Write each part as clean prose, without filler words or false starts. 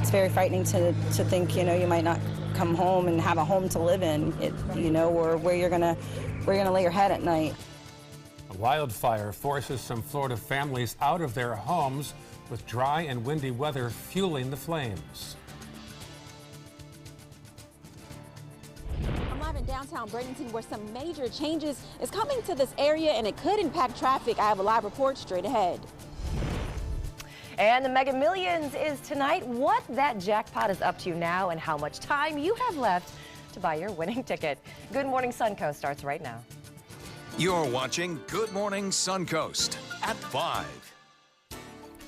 it's very frightening to think, you might not come home and have a home to live in, or where you're gonna lay your head at night. A wildfire forces some Florida families out of their homes, with dry and windy weather fueling the flames. I'm live in downtown Bradenton, where some major changes is coming to this area, and it could impact traffic. I have a live report straight ahead. And the Mega Millions is tonight. What that jackpot is up to now and how much time you have left to buy your winning ticket. Good Morning Suncoast starts right now. You're watching Good Morning Suncoast at 5.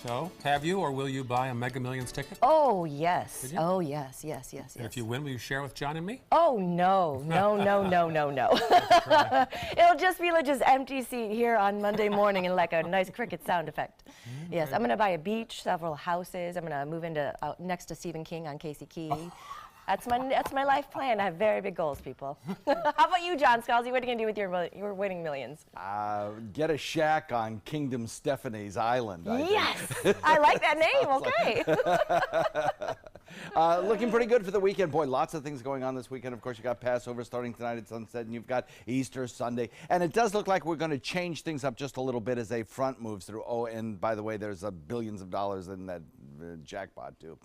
So, have you or will you buy a Mega Millions ticket? Oh, yes. Oh, yes. And if you win, will you share with John and me? Oh, no. It'll just be like just empty seat here on Monday morning and like a nice cricket sound effect. Yes, I'm going to buy a beach, several houses. I'm going to move into next to Stephen King on Casey Key. That's my life plan. I have very big goals, people. How about you, John Scalzi? What are you going to do with your winning millions? Get a shack on Kingdom Stephanie's Island. Yes! I like that name. Okay. Looking pretty good for the weekend. Boy, lots of things going on this weekend. Of course, you got Passover starting tonight at sunset, and you've got Easter Sunday. And it does look like we're going to change things up just a little bit as a front moves through. Oh, and by the way, there's billions of dollars in that jackpot, too.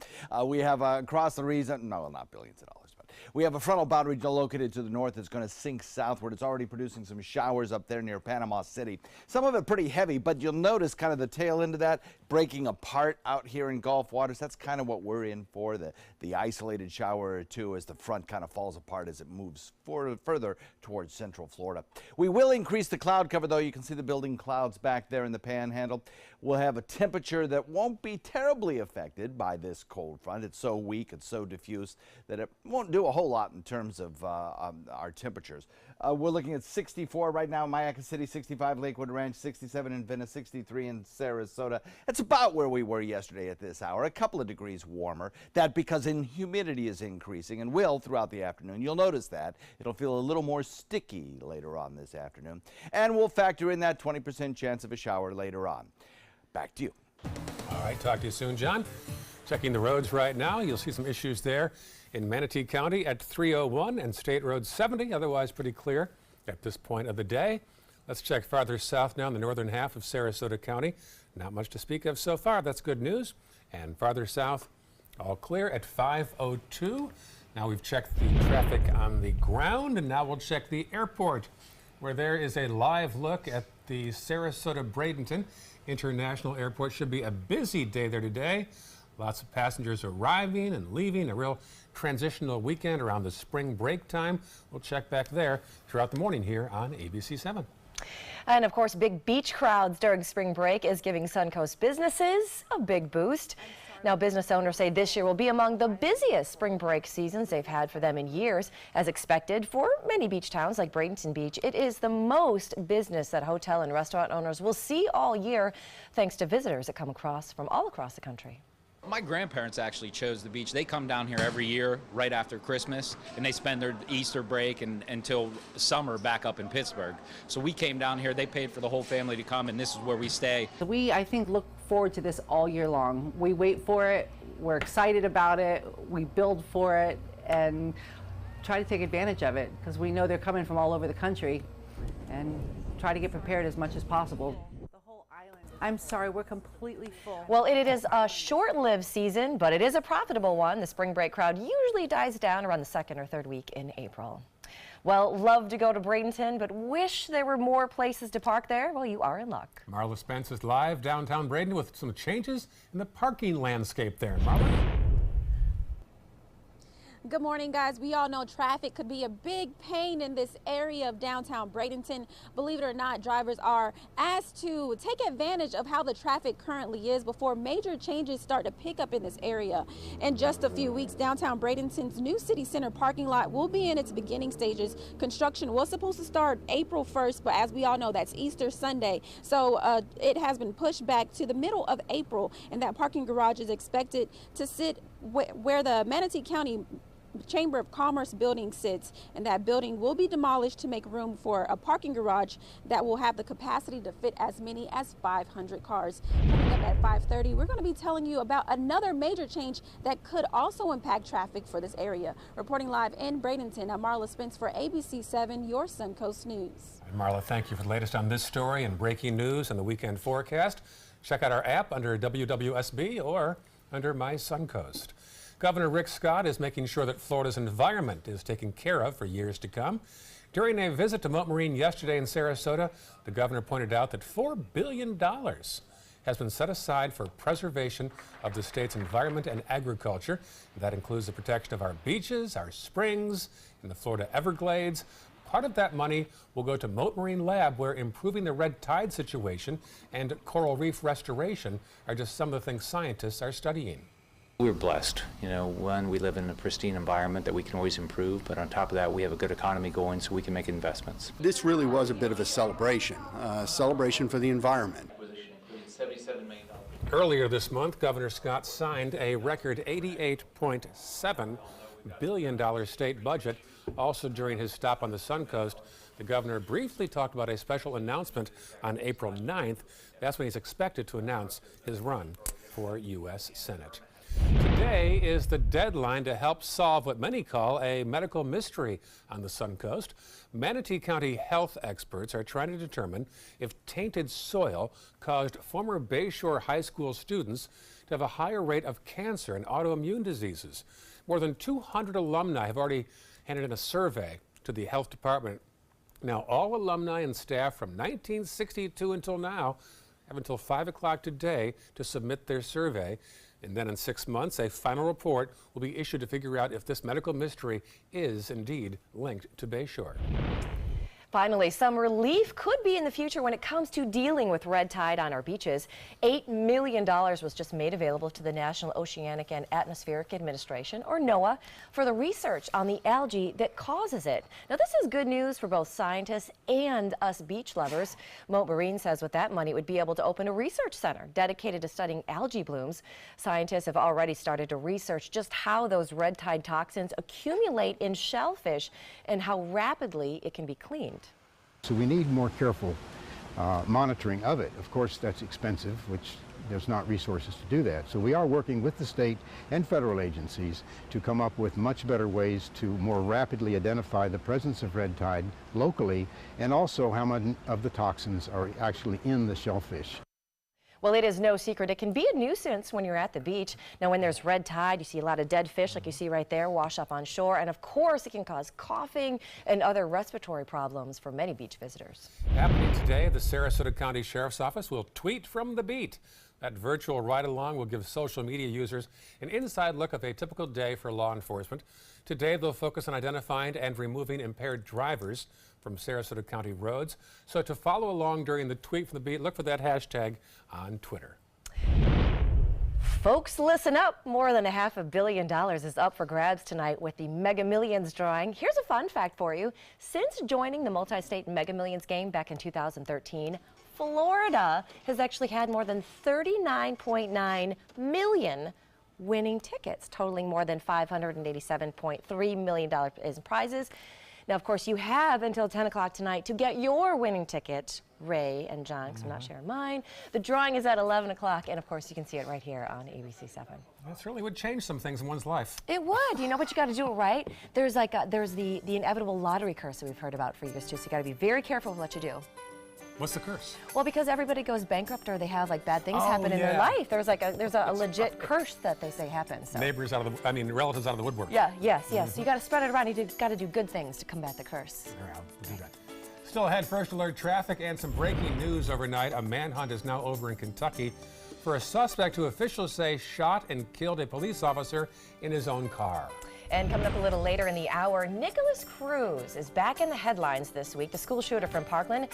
We have across the region, no, not billions of dollars, but we have a frontal boundary located to the north that's going to sink southward. It's already producing some showers up there near Panama City. Some of it pretty heavy, but you'll notice kind of the tail end of that breaking apart out here in Gulf waters. That's kind of what we're in for, the isolated shower or two as the front kind of falls apart as it moves further towards central Florida. We will increase the cloud cover, though. You can see the building clouds back there in the panhandle. We'll have a temperature that won't be terribly affected by this cold front. It's so weak, it's so diffuse that it won't do a whole lot in terms of our temperatures. We're looking at 64 right now in Mayaca City, 65 Lakewood Ranch, 67 in Venice, 63 in Sarasota. That's about where we were yesterday at this hour, a couple of degrees warmer. That because humidity is increasing and will throughout the afternoon. You'll notice that. It'll feel a little more sticky later on this afternoon. And we'll factor in that 20% chance of a shower later on. Back to you. All right, talk to you soon, John. Checking the roads right now. You'll see some issues there in Manatee County at 301 and State Road 70. Otherwise, pretty clear at this point of the day. Let's check farther south now in the northern half of Sarasota County. Not much to speak of so far. That's good news. And farther south, all clear at 502. Now we've checked the traffic on the ground, and now we'll check the airport, where there is a live look at the Sarasota Bradenton International Airport. Should be a busy day there today. Lots of passengers arriving and leaving. A real transitional weekend around the spring break time. We'll check back there throughout the morning here on ABC 7. And of course, big beach crowds during spring break is giving Suncoast businesses a big boost. Now, business owners say this year will be among the busiest spring break seasons they've had for them in years. As expected for many beach towns like Bradenton Beach, it is the most business that hotel and restaurant owners will see all year, thanks to visitors that come from all across the country. My grandparents actually chose the beach. They come down here every year right after Christmas, and they spend their Easter break until summer back up in Pittsburgh. So we came down here. They paid for the whole family to come, and this is where we stay. We, I think, look forward to this all year long. We wait for it. We're excited about it. We build for it and try to take advantage of it because we know they're coming from all over the country, and try to get prepared as much as possible. I'm sorry, we're completely full. Well, it is a short-lived season, but it is a profitable one. The spring break crowd usually dies down around the second or third week in April. Well, love to go to Bradenton, but wish there were more places to park there. Well, you are in luck. Marla Spence is live downtown Bradenton with some changes in the parking landscape there. Marla? Good morning, guys. We all know traffic could be a big pain in this area of downtown Bradenton. Believe it or not, drivers are asked to take advantage of how the traffic currently is before major changes start to pick up in this area. In just a few weeks, downtown Bradenton's new city center parking lot will be in its beginning stages. Construction was supposed to start April 1st, but as we all know, that's Easter Sunday. So it has been pushed back to the middle of April, and that parking garage is expected to sit where the Manatee County Chamber of Commerce building sits, and that building will be demolished to make room for a parking garage that will have the capacity to fit as many as 500 cars. Coming up at 5:30, we're going to be telling you about another major change that could also impact traffic for this area. Reporting live in Bradenton, I'm Marla Spence for ABC 7, your Suncoast News. Marla, thank you for the latest on this story and breaking news and the weekend forecast. Check out our app under WWSB or under My Suncoast. Governor Rick Scott is making sure that Florida's environment is taken care of for years to come. During a visit to Moat Marine yesterday in Sarasota, the governor pointed out that $4 billion has been set aside for preservation of the state's environment and agriculture. That includes the protection of our beaches, our springs, and the Florida Everglades. Part of that money will go to Moat Marine Lab, where improving the red tide situation and coral reef restoration are just some of the things scientists are studying. We're blessed. One, we live in a pristine environment that we can always improve, but on top of that, we have a good economy going so we can make investments. This really was a bit of a celebration for the environment. Earlier this month, Governor Scott signed a record $88.7 billion state budget. Also during his stop on the Suncoast, the governor briefly talked about a special announcement on April 9th. That's when he's expected to announce his run for U.S. Senate. Today is the deadline to help solve what many call a medical mystery on the Suncoast. Manatee County health experts are trying to determine if tainted soil caused former Bayshore High School students to have a higher rate of cancer and autoimmune diseases. More than 200 alumni have already handed in a survey to the health department. Now, all alumni and staff from 1962 until now have until 5 o'clock today to submit their survey. And then in 6 months, a final report will be issued to figure out if this medical mystery is indeed linked to Bayshore. Finally, some relief could be in the future when it comes to dealing with red tide on our beaches. $8 million was just made available to the National Oceanic and Atmospheric Administration, or NOAA, for the research on the algae that causes it. Now, this is good news for both scientists and us beach lovers. Moat Marine says with that money, it would be able to open a research center dedicated to studying algae blooms. Scientists have already started to research just how those red tide toxins accumulate in shellfish and how rapidly it can be cleaned. So we need more careful monitoring of it. Of course, that's expensive, which there's not resources to do that. So we are working with the state and federal agencies to come up with much better ways to more rapidly identify the presence of red tide locally, and also how much of the toxins are actually in the shellfish. Well, it is no secret it can be a nuisance when you're at the beach. Now, when there's red tide, you see a lot of dead fish like you see right there wash up on shore. And of course, it can cause coughing and other respiratory problems for many beach visitors. Happening today, the Sarasota County Sheriff's Office will tweet from the beat. That virtual ride-along will give social media users an inside look of a typical day for law enforcement. Today, they'll focus on identifying and removing impaired drivers from Sarasota County roads. So to follow along during the tweet from the beat, look for that hashtag on Twitter. Folks, listen up. More than $500 million is up for grabs tonight with the Mega Millions drawing. Here's a fun fact for you. Since joining the multi-state Mega Millions game back in 2013, Florida has actually had more than 39.9 million winning tickets, totaling more than $587.3 million in prizes. Now, of course, you have until 10 o'clock tonight to get your winning ticket, Ray and John, because I'm not sharing mine. The drawing is at 11 o'clock, and of course, you can see it right here on ABC 7. That certainly would change some things in one's life. It would. You know, but you got to do it right. There's the inevitable lottery curse that we've heard about for years, too, so you got to be very careful with what you do. What's the curse? Well, because everybody goes bankrupt or they have like bad things happen in their life. There's a legit curse that they say happens. So. Neighbors relatives out of the woodwork. Yeah, yes. So you got to spread it around. You got to do good things to combat the curse. All right, we'll do that. Still ahead, first alert traffic and some breaking news overnight. A manhunt is now over in Kentucky for a suspect who officials say shot and killed a police officer in his own car. And coming up a little later in the hour, Nicholas Cruz is back in the headlines this week. The school shooter from Parkland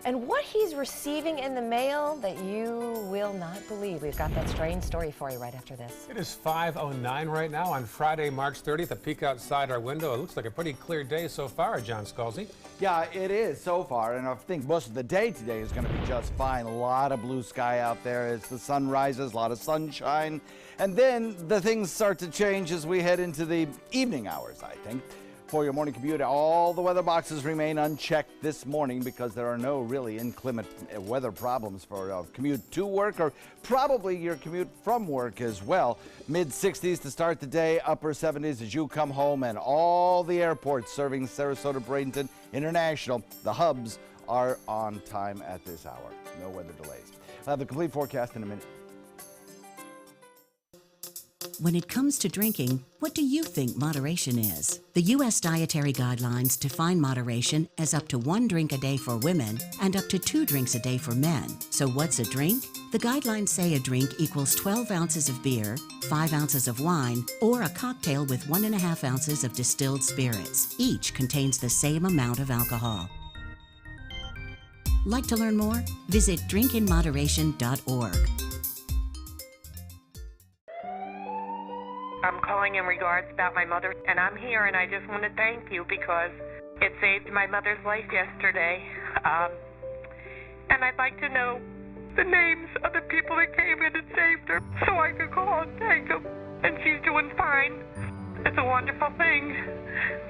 And what he's receiving in the mail that you will not believe. We've got that strange story for you right after this. It is 5:09 right now on Friday, March 30th. A peek outside our window. It looks like a pretty clear day so far, John Scalzi. Yeah, it is so far, and I think most of the day today is going to be just fine. A lot of blue sky out there as the sun rises, a lot of sunshine, and then the things start to change as we head into the evening hours, I think. For your morning commute, all the weather boxes remain unchecked this morning because there are no really inclement weather problems for commute to work or probably your commute from work as well. Mid-60s to start the day, upper 70s as you come home, and all the airports serving Sarasota, Bradenton International, the hubs, are on time at this hour. No weather delays. I'll have the complete forecast in a minute. When it comes to drinking, what do you think moderation is? The U.S. Dietary Guidelines define moderation as up to 1 drink a day for women and up to 2 drinks a day for men. So what's a drink? The guidelines say a drink equals 12 ounces of beer, 5 ounces of wine, or a cocktail with 1.5 ounces of distilled spirits. Each contains the same amount of alcohol. Like to learn more? Visit drinkinmoderation.org. I'm calling in regards about my mother, and I'm here, and I just want to thank you because it saved my mother's life yesterday. And I'd like to know the names of the people that came in and saved her so I could call and thank them. And she's doing fine. It's a wonderful thing.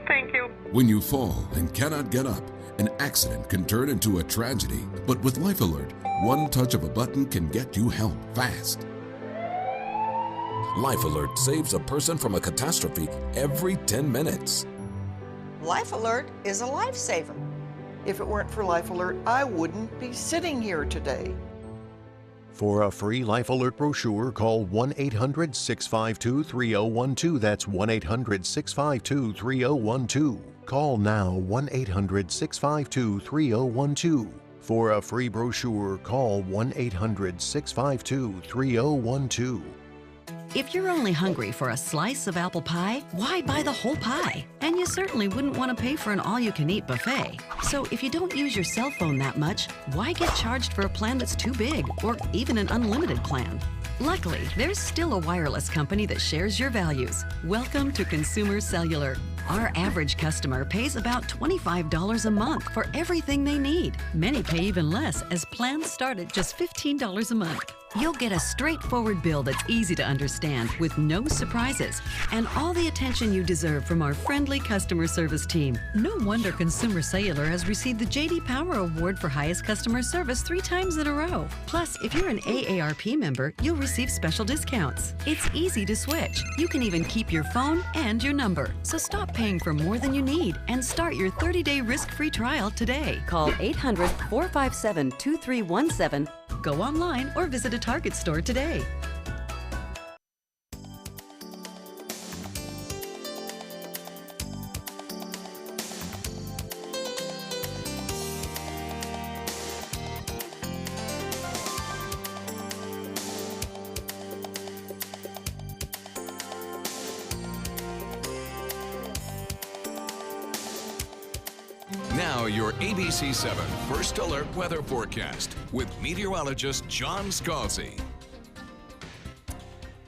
Thank you. When you fall and cannot get up, an accident can turn into a tragedy. But with Life Alert, one touch of a button can get you help fast. Life Alert saves a person from a catastrophe every 10 minutes. Life Alert is a lifesaver. If it weren't for Life Alert, I wouldn't be sitting here today. For a free Life Alert brochure, call 1-800-652-3012. That's 1-800-652-3012. Call now, 1-800-652-3012. For a free brochure, call 1-800-652-3012. If you're only hungry for a slice of apple pie, why buy the whole pie? And you certainly wouldn't want to pay for an all-you-can-eat buffet. So if you don't use your cell phone that much, why get charged for a plan that's too big or even an unlimited plan? Luckily, there's still a wireless company that shares your values. Welcome to Consumer Cellular. Our average customer pays about $25 a month for everything they need. Many pay even less, as plans start at just $15 a month. You'll get a straightforward bill that's easy to understand with no surprises and all the attention you deserve from our friendly customer service team. No wonder Consumer Cellular has received the J.D. Power Award for highest customer service 3 times in a row. Plus, if you're an AARP member, you'll receive special discounts. It's easy to switch. You can even keep your phone and your number. So stop paying for more than you need and start your 30-day risk-free trial today. Call 800-457-2317. Go online or visit a Target store today. Now your ABC 7 First Alert Weather Forecast with meteorologist John Scalzi.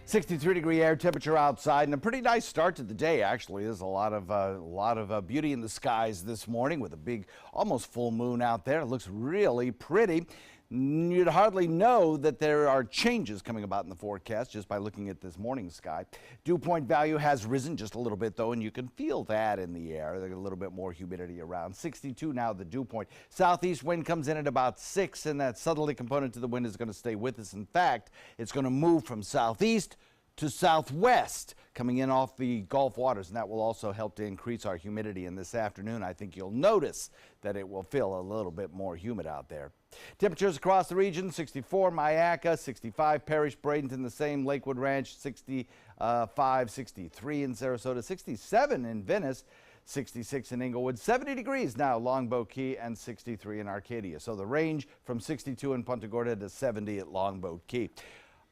63-degree air temperature outside and a pretty nice start to the day, actually. There's a lot of beauty in the skies this morning with a big, almost full moon out there. It looks really pretty. You'd hardly know that there are changes coming about in the forecast just by looking at this morning's sky. Dew point value has risen just a little bit, though, and you can feel that in the air. There's a little bit more humidity around. 62 now, the dew point. Southeast wind comes in at about 6, and that southerly component to the wind is going to stay with us. In fact, it's going to move from southeast to southwest, coming in off the Gulf waters, and that will also help to increase our humidity. And this afternoon, I think you'll notice that it will feel a little bit more humid out there. Temperatures across the region: 64 Myakka, 65 Parrish, Bradenton, the same, Lakewood Ranch, 65, 63 in Sarasota, 67 in Venice, 66 in Inglewood, 70 degrees now Longboat Key, and 63 in Arcadia. So the range from 62 in Punta Gorda to 70 at Longboat Key.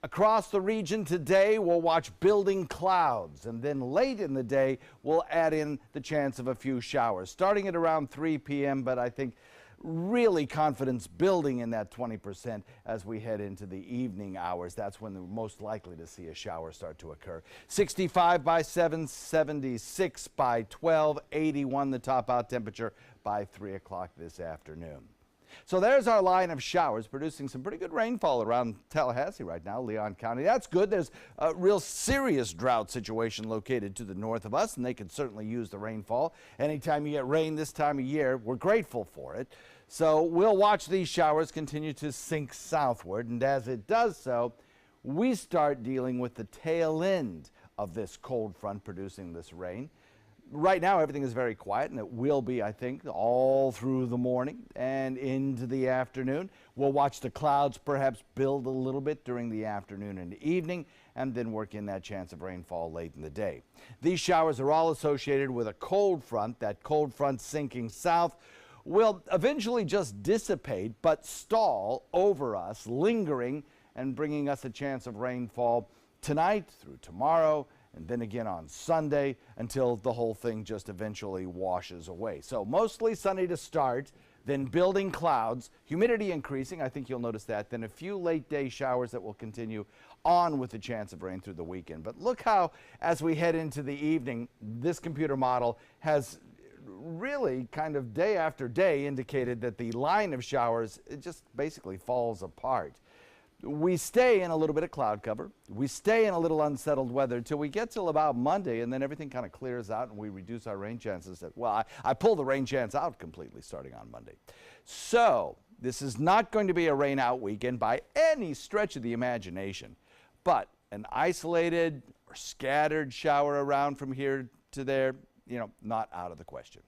Across the region today, we'll watch building clouds, and then late in the day, we'll add in the chance of a few showers, starting at around 3 p.m., but I think really confidence building in that 20% as we head into the evening hours. That's when we're most likely to see a shower start to occur. 65 by 7, 76 by 12, 81 the top out temperature by 3 o'clock this afternoon. So there's our line of showers producing some pretty good rainfall around Tallahassee right now, Leon County. That's good. There's a real serious drought situation located to the north of us, and they can certainly use the rainfall. Anytime you get rain this time of year, we're grateful for it. So we'll watch these showers continue to sink southward, and as it does so, we start dealing with the tail end of this cold front producing this rain. Right now, everything is very quiet, and it will be, I think, all through the morning and into the afternoon. We'll watch the clouds perhaps build a little bit during the afternoon and evening, and then work in that chance of rainfall late in the day. These showers are all associated with a cold front. That cold front sinking south will eventually just dissipate, but stall over us, lingering and bringing us a chance of rainfall tonight through tomorrow, and then again on Sunday, until the whole thing just eventually washes away. So mostly sunny to start, then building clouds, humidity increasing, I think you'll notice that, then a few late day showers that will continue on with the chance of rain through the weekend. But look how, as we head into the evening, this computer model has really kind of day after day indicated that the line of showers, it just basically falls apart. We stay in a little bit of cloud cover. We stay in a little unsettled weather till we get till about Monday, and then everything kind of clears out and we reduce our rain chances. Well, I pull the rain chance out completely starting on Monday. So this is not going to be a rain out weekend by any stretch of the imagination, but an isolated or scattered shower around from here to there, you know, not out of the question.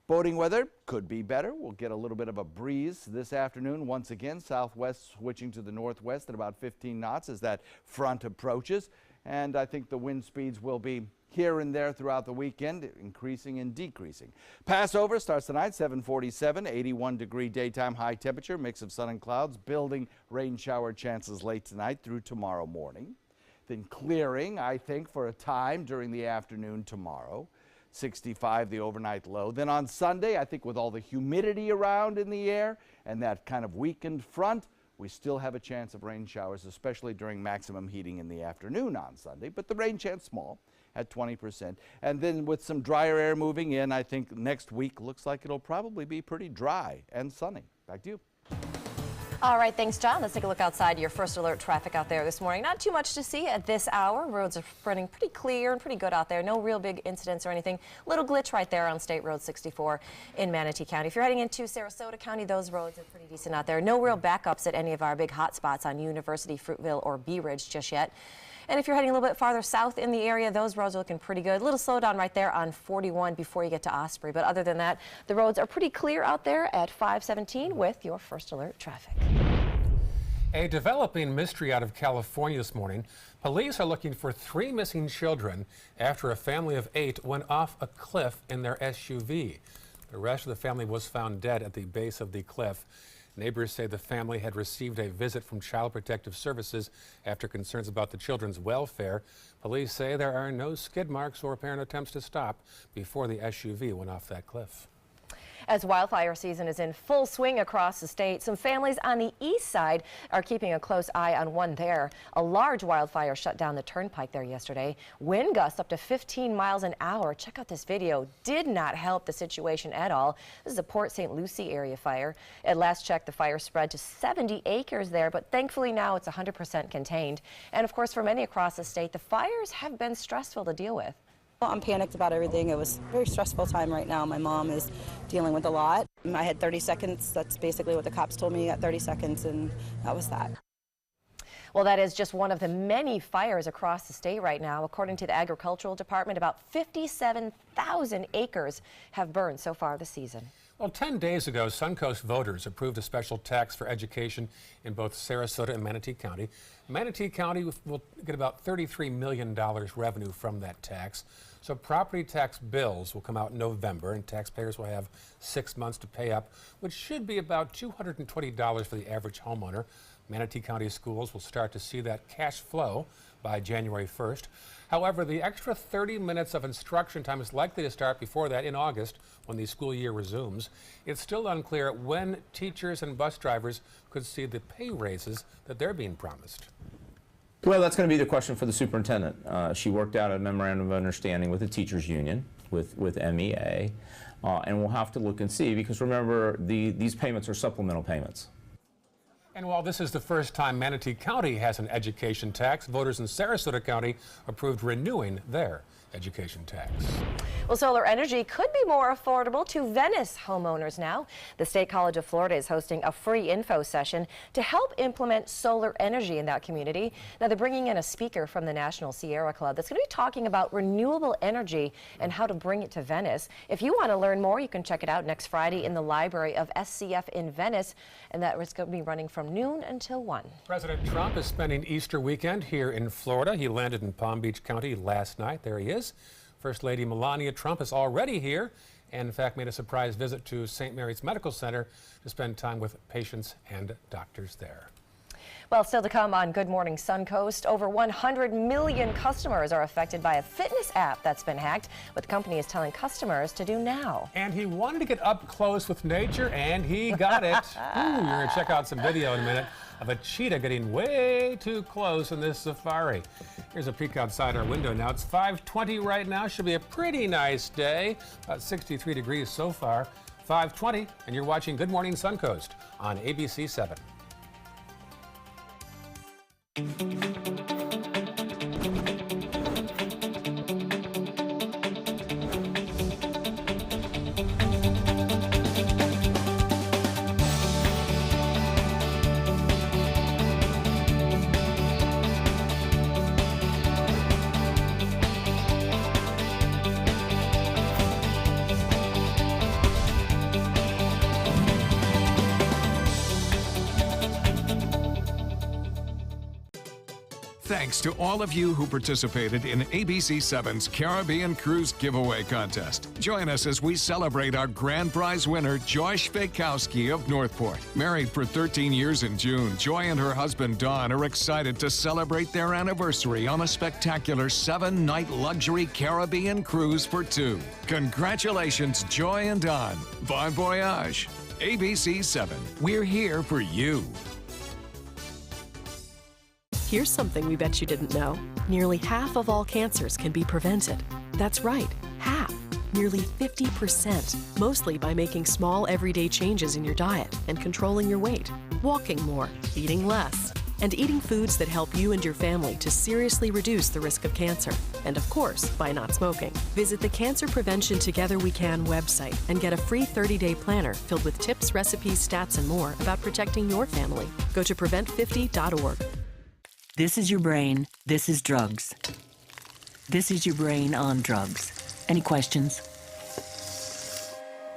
Boating weather could be better. We'll get a little bit of a breeze this afternoon. Once again, southwest switching to the northwest at about 15 knots as that front approaches. And I think the wind speeds will be here and there throughout the weekend, increasing and decreasing. Passover starts tonight, 7:47, 81-degree daytime high temperature, mix of sun and clouds, building rain shower chances late tonight through tomorrow morning. Then clearing, I think, for a time during the afternoon tomorrow. 65 the overnight low. Then on Sunday, I think with all the humidity around in the air and that kind of weakened front, we still have a chance of rain showers, especially during maximum heating in the afternoon on Sunday. But the rain chance small at 20%. And then with some drier air moving in, I think next week looks like it'll probably be pretty dry and sunny. Back to you. All right, thanks, John. Let's take a look outside your first alert traffic out there this morning. Not too much to see at this hour. Roads are running pretty clear and pretty good out there. No real big incidents or anything. Little glitch right there on State Road 64 in Manatee County. If you're heading into Sarasota County, those roads are pretty decent out there. No real backups at any of our big hot spots on University, Fruitville, or Bee Ridge just yet. And if you're heading a little bit farther south in the area, those roads are looking pretty good. A little slowdown right there on 41 before you get to Osprey. But other than that, the roads are pretty clear out there at 517 with your first alert traffic. A developing mystery out of California this morning. Police are looking for 3 missing children after a family of 8 went off a cliff in their SUV. The rest of the family was found dead at the base of the cliff. Neighbors say the family had received a visit from Child Protective Services after concerns about the children's welfare. Police say there are no skid marks or apparent attempts to stop before the SUV went off that cliff. As wildfire season is in full swing across the state, some families on the east side are keeping a close eye on one there. A large wildfire shut down the turnpike there yesterday. Wind gusts up to 15 miles an hour. Check out this video. Did not help the situation at all. This is a Port St. Lucie area fire. At last check, the fire spread to 70 acres there, but thankfully now it's 100% contained. And of course, for many across the state, the fires have been stressful to deal with. I'm panicked about everything. It was a very stressful time right now. My mom is dealing with a lot. I had 30 seconds. That's basically what the cops told me. I got 30 seconds, and that was that. Well, that is just one of the many fires across the state right now. According to the Agricultural Department, about 57,000 acres have burned so far this season. Well, 10 days ago, Suncoast voters approved a special tax for education in both Sarasota and Manatee County. Manatee County will get about $33 million revenue from that tax. So property tax bills will come out in November, and taxpayers will have 6 months to pay up, which should be about $220 for the average homeowner. Manatee County schools will start to see that cash flow by January 1st. However, the extra 30 minutes of instruction time is likely to start before that in August when the school year resumes. It's still unclear when teachers and bus drivers could see the pay raises that they're being promised. Well, that's going to be the question for the superintendent. She worked out a memorandum of understanding with the teachers union, with MEA, and we'll have to look and see, because remember, these payments are supplemental payments. And while this is the first time Manatee County has an education tax, voters in Sarasota County approved renewing their education tax. Well, solar energy could be more affordable to Venice homeowners now. The State College of Florida is hosting a free info session to help implement solar energy in that community. Now, they're bringing in a speaker from the National Sierra Club that's going to be talking about renewable energy and how to bring it to Venice. If you want to learn more, you can check it out next Friday in the library of SCF in Venice, and that is going to be running from noon until 1. President Trump is spending Easter weekend here in Florida. He landed in Palm Beach County last night. There he is. First Lady Melania Trump is already here and, in fact, made a surprise visit to St. Mary's Medical Center to spend time with patients and doctors there. Well, still to come on Good Morning Suncoast, over 100 million customers are affected by a fitness app that's been hacked. What the company is telling customers to do now. And he wanted to get up close with nature, and he got it. You're going to check out some video in a minute of a cheetah getting way too close in this safari. Here's a peek outside our window now. It's 5:20 right now. Should be a pretty nice day. About 63 degrees so far. 5:20, and you're watching Good Morning Suncoast on ABC 7. Thanks to all of you who participated in ABC7's Caribbean Cruise Giveaway Contest. Join us as we celebrate our grand prize winner, Joyce Fakowski of Northport. Married for 13 years in June, Joy and her husband, Don, are excited to celebrate their anniversary on a spectacular 7-night luxury Caribbean cruise for 2. Congratulations, Joy and Don. Bon voyage. ABC7, we're here for you. Here's something we bet you didn't know. Nearly half of all cancers can be prevented. That's right, half. Nearly 50%, mostly by making small everyday changes in your diet and controlling your weight, walking more, eating less, and eating foods that help you and your family to seriously reduce the risk of cancer. And of course, by not smoking. Visit the Cancer Prevention Together We Can website and get a free 30-day planner filled with tips, recipes, stats, and more about protecting your family. Go to prevent50.org. This is your brain. This is drugs. This is your brain on drugs. Any questions?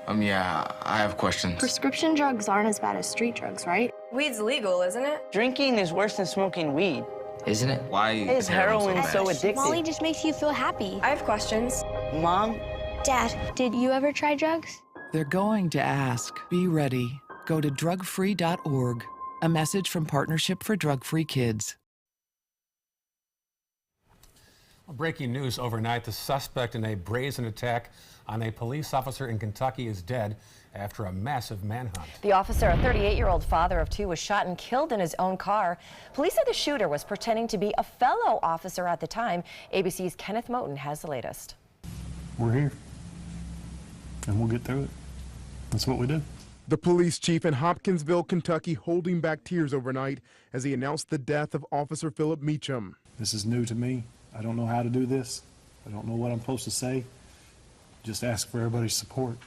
Yeah, I have questions. Prescription drugs aren't as bad as street drugs, right? Weed's legal, isn't it? Drinking is worse than smoking weed. Isn't it? Why is heroin so addictive? Molly just makes you feel happy. I have questions. Mom? Dad, did you ever try drugs? They're going to ask. Be ready. Go to drugfree.org. A message from Partnership for Drug-Free Kids. Breaking news overnight, the suspect in a brazen attack on a police officer in Kentucky is dead after a massive manhunt. The officer, a 38-year-old father of 2, was shot and killed in his own car. Police said the shooter was pretending to be a fellow officer at the time. ABC's Kenneth Moten has the latest. We're here, and we'll get through it. That's what we do. The police chief in Hopkinsville, Kentucky, holding back tears overnight as he announced the death of Officer Philip Meacham. This is new to me. I don't know how to do this. I don't know what I'm supposed to say. Just ask for everybody's support.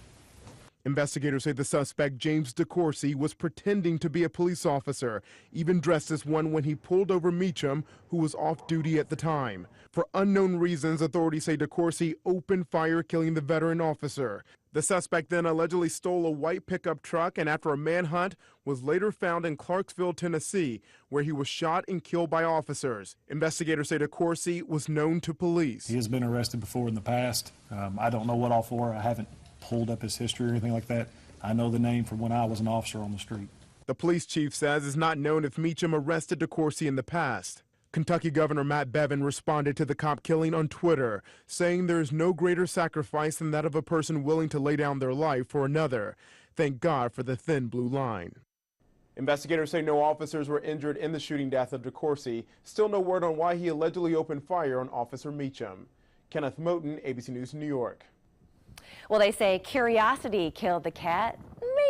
Investigators say the suspect, James DeCourcy, was pretending to be a police officer, even dressed as one when he pulled over Meacham, who was off duty at the time. For unknown reasons, authorities say DeCourcy opened fire, killing the veteran officer. The suspect then allegedly stole a white pickup truck and, after a manhunt, was later found in Clarksville, Tennessee, where he was shot and killed by officers. Investigators say DeCourcy was known to police. He has been arrested before in the past. I don't know what all for. I haven't pulled up his history or anything like that. I know the name from when I was an officer on the street. The police chief says it's not known if Meacham arrested DeCourcy in the past. Kentucky Governor Matt Bevin responded to the cop killing on Twitter, saying there is no greater sacrifice than that of a person willing to lay down their life for another. Thank God for the thin blue line. Investigators say no officers were injured in the shooting death of DeCourcy. Still no word on why he allegedly opened fire on Officer Meacham. Kenneth Moten, ABC News, New York. Well, they say curiosity killed the cat.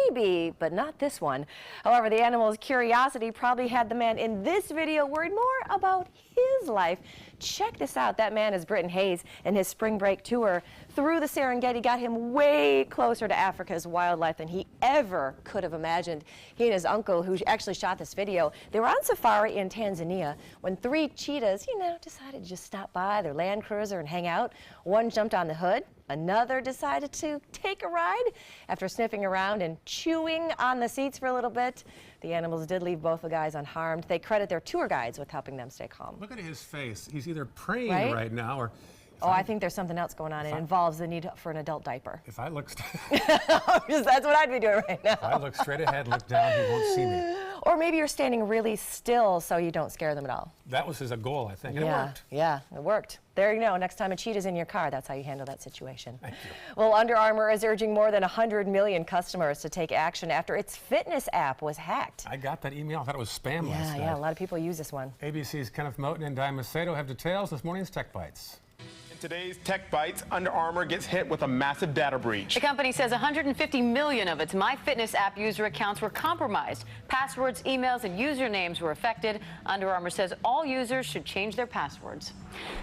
Maybe, but not this one. However, the animal's curiosity probably had the man in this video worried more about his life. Check this out. That man is Britton Hayes, and his spring break tour through the Serengeti got him way closer to Africa's wildlife than he ever could have imagined. He and his uncle, who actually shot this video, they were on safari in Tanzania when 3 cheetahs, decided to just stop by their Land Cruiser and hang out. One jumped on the hood. Another decided to take a ride. After sniffing around and chewing on the seats for a little bit, the animals did leave both the guys unharmed. They credit their tour guides with helping them stay calm. Look at his face. He's either praying right now or... I think there's something else going on. It involves the need for an adult diaper. If I look... That's what I'd be doing right now. If I look straight ahead, look down, he won't see me. Or maybe you're standing really still so you don't scare them at all. That was his goal, I think. And it worked. Yeah, it worked. There you go. Next time a cheetah's in your car, that's how you handle that situation. Thank you. Well, Under Armour is urging more than 100 million customers to take action after its fitness app was hacked. I got that email. I thought it was spam last night. Yeah, a lot of people use this one. ABC's Kenneth Moten and Di Macedo have details this morning's Tech Bites. Today's Tech Bites, Under Armour gets hit with a massive data breach. The company says 150 million of its MyFitness app user accounts were compromised. Passwords, emails, and usernames were affected. Under Armour says all users should change their passwords.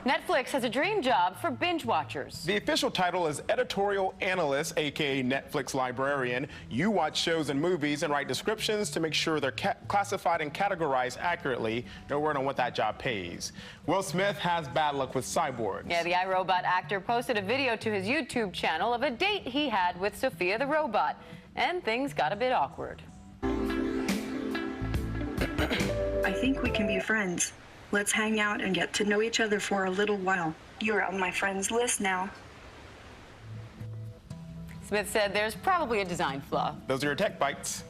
Netflix has a dream job for binge watchers. The official title is Editorial Analyst, aka Netflix Librarian. You watch shows and movies and write descriptions to make sure they're classified and categorized accurately. No word on what that job pays. Will Smith has bad luck with cyborgs. Yeah, the iRobot actor posted a video to his YouTube channel of a date he had with Sophia the robot, and things got a bit awkward. I think we can be friends. Let's hang out and get to know each other for a little while. You're on my friends list now. Smith said there's probably a design flaw. Those are your Tech Bites.